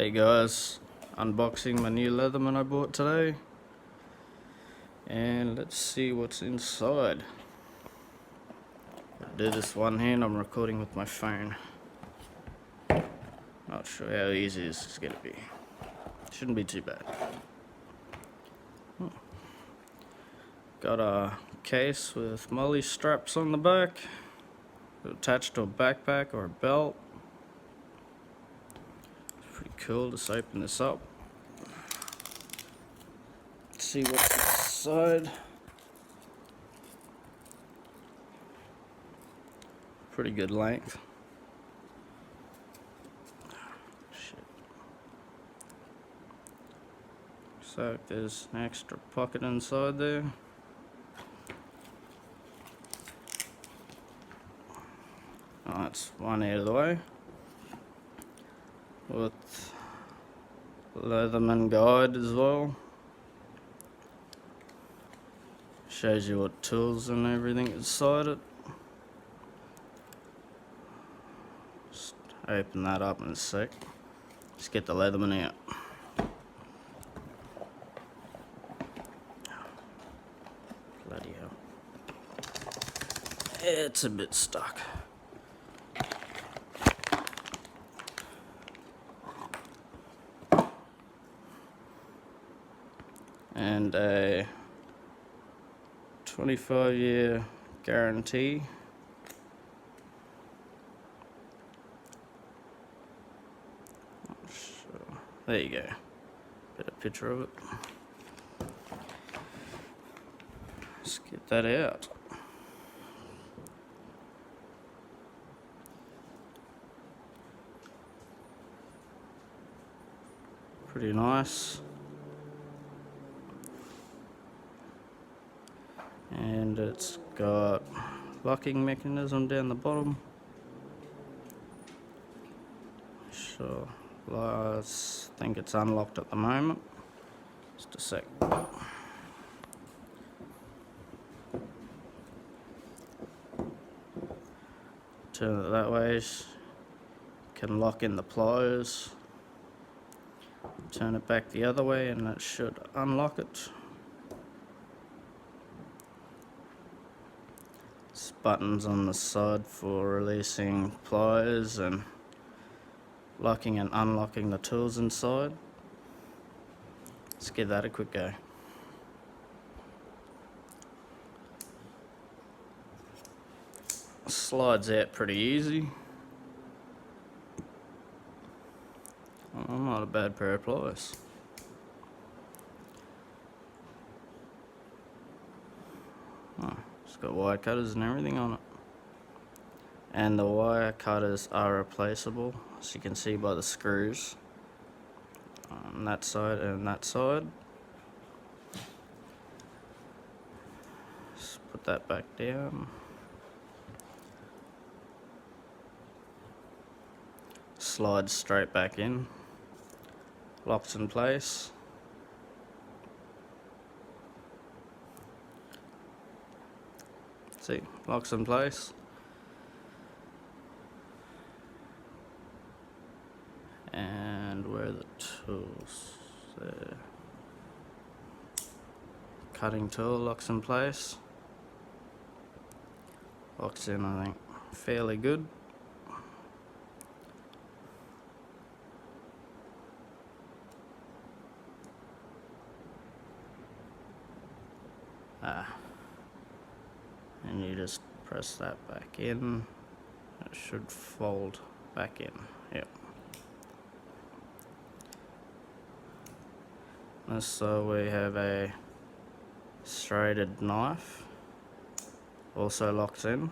Hey guys, unboxing my new Leatherman I bought today, and let's see what's inside. I do this one hand, I'm recording with my phone. Not sure how easy this is going to be. Shouldn't be too bad. Got a case with molly straps on the back, attached to a backpack or a belt. Pretty cool. Just open this up. See what's inside. Pretty good length. Shit. So there's an extra pocket inside there. Oh, that's one out of the way. With Leatherman guide as well. Shows you what tools and everything inside it. Just open that up in a sec. Just get the Leatherman out. Bloody hell. It's a bit stuck. And a 25-year guarantee. There you go. Get a picture of it. Let's get that out. Pretty nice. And it's got locking mechanism down the bottom. Sure, I think it's unlocked at the moment. Just a sec. Turn it that way. Can lock in the pliers. Turn it back the other way and that should unlock it. Buttons on the side for releasing pliers and locking and unlocking the tools inside. Let's give that a quick go. Slides out pretty easy. Oh, not a bad pair of pliers. Oh. It's got wire cutters and everything on it. And the wire cutters are replaceable, as you can see by the screws on that side and that side. Just put that back down. Slides straight back in. Locks in place. See, locks in place. And where are the tools? There. Cutting tool locks in place. Locks in, I think, fairly good. And you just press that back in. It should fold back in. Yep. So we have a serrated knife, also locks in.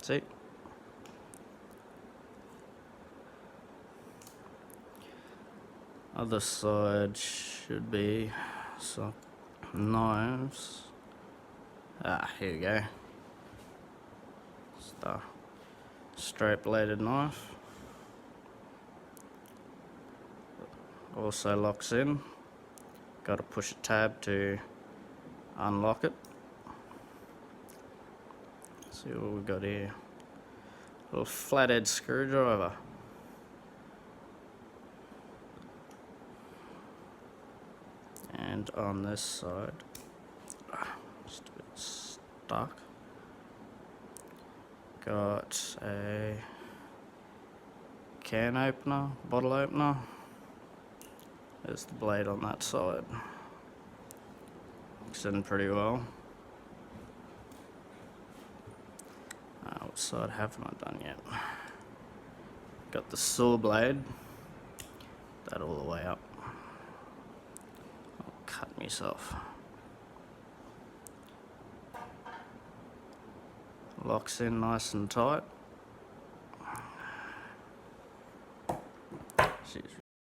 See? Other side should be some knives. Here we go. Just a straight bladed knife. Also locks in. Got to push a tab to unlock it. See what we got here. Little flathead screwdriver. And on this side, just a bit stuck, got a can opener, bottle opener. There's the blade on that side. Looks in pretty well. What side haven't I done yet? Got the saw blade, that all the way up. I'll cut myself. Locks in nice and tight.